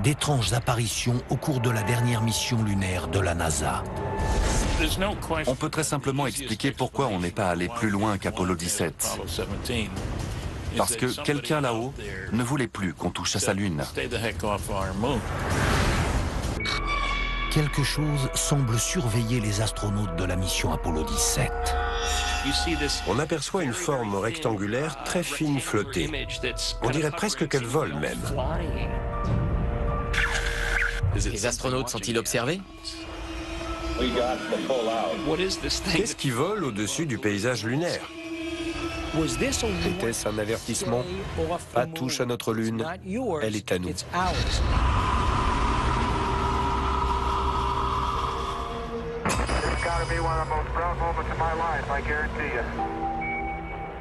d'étranges apparitions au cours de la dernière mission lunaire de la NASA. On peut très simplement expliquer pourquoi on n'est pas allé plus loin qu'Apollo 17. Parce que quelqu'un là-haut ne voulait plus qu'on touche à sa Lune. Quelque chose semble surveiller les astronautes de la mission Apollo 17. On aperçoit une forme rectangulaire très fine flotter. On dirait presque qu'elle vole même. Les astronautes sont-ils observés? Qu'est-ce qui vole au-dessus du paysage lunaire? Était-ce un avertissement? Pas touche à notre Lune, elle est à nous.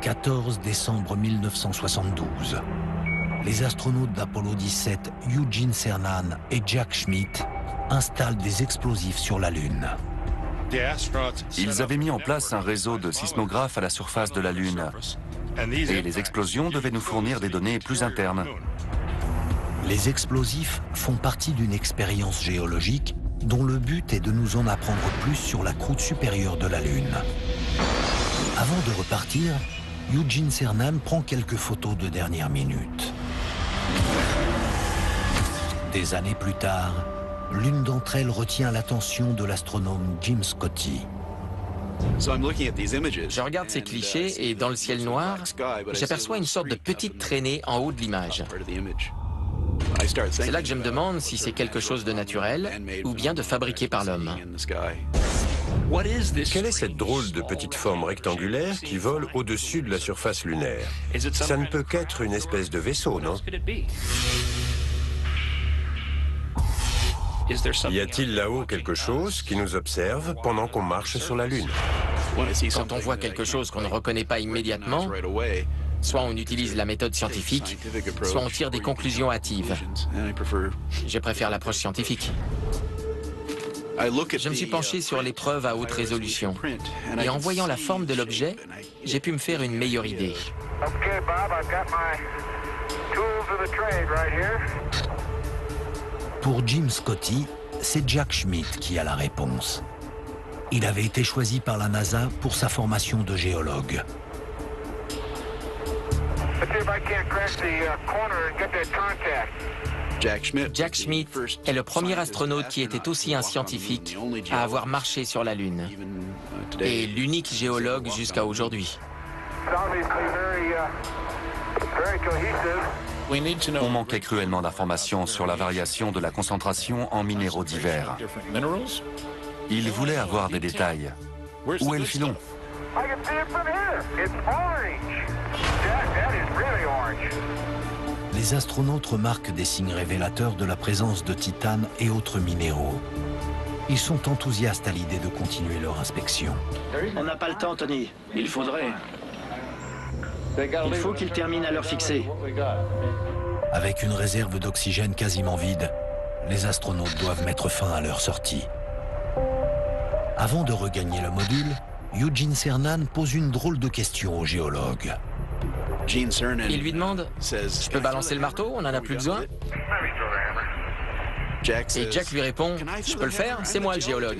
14 décembre 1972. Les astronautes d'Apollo 17, Eugene Cernan et Jack Schmitt, installent des explosifs sur la Lune. Ils avaient mis en place un réseau de sismographes à la surface de la Lune. Et les explosions devaient nous fournir des données plus internes. Les explosifs font partie d'une expérience géologique dont le but est de nous en apprendre plus sur la croûte supérieure de la Lune. Avant de repartir, Eugene Cernan prend quelques photos de dernière minute. Des années plus tard, l'une d'entre elles retient l'attention de l'astronome Jim Scotty. Je regarde ces clichés et dans le ciel noir, j'aperçois une sorte de petite traînée en haut de l'image. C'est là que je me demande si c'est quelque chose de naturel ou bien de fabriqué par l'homme. Quelle est cette drôle de petite forme rectangulaire qui vole au-dessus de la surface lunaire? Ça ne peut qu'être une espèce de vaisseau, non? Y a-t-il là-haut quelque chose qui nous observe pendant qu'on marche sur la Lune? Quand on voit quelque chose qu'on ne reconnaît pas immédiatement, soit on utilise la méthode scientifique, soit on tire des conclusions hâtives. Je préfère l'approche scientifique. Je me suis penché sur les preuves à haute résolution. Et en voyant la forme de l'objet, j'ai pu me faire une meilleure idée. Pour Jim Scotty, c'est Jack Schmitt qui a la réponse. Il avait été choisi par la NASA pour sa formation de géologue. Jack Schmitt est le premier astronaute qui était aussi un scientifique à avoir marché sur la Lune. Et l'unique géologue jusqu'à aujourd'hui. On manquait cruellement d'informations sur la variation de la concentration en minéraux divers. Il voulait avoir des détails. Où est le filon? Les astronautes remarquent des signes révélateurs de la présence de titane et autres minéraux. Ils sont enthousiastes à l'idée de continuer leur inspection. On n'a pas le temps, Tony. Il faudrait. Il faut qu'ils terminent à l'heure fixée. Avec une réserve d'oxygène quasiment vide, les astronautes doivent mettre fin à leur sortie. Avant de regagner le module, Eugene Cernan pose une drôle de question au géologue. Il lui demande « Je peux balancer le marteau? On n'en a plus besoin ?» Et Jack lui répond « Je peux le faire? C'est moi le géologue. »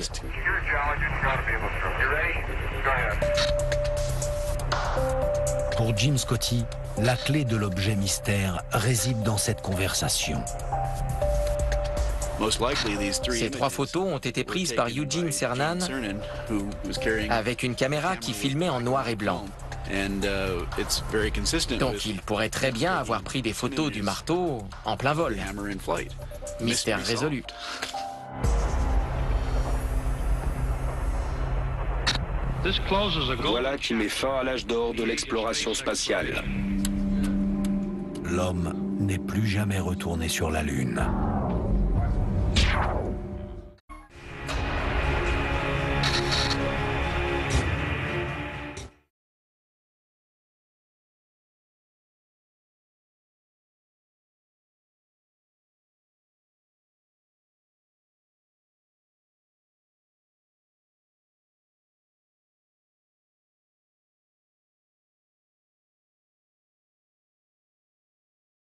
Pour Jim Scotty, la clé de l'objet mystère réside dans cette conversation. Ces 3 photos ont été prises par Eugene Cernan avec une caméra qui filmait en noir et blanc. Donc il pourrait très bien avoir pris des photos du marteau en plein vol. Mystère résolu. Voilà qui met fin à l'âge d'or de l'exploration spatiale. L'homme n'est plus jamais retourné sur la Lune.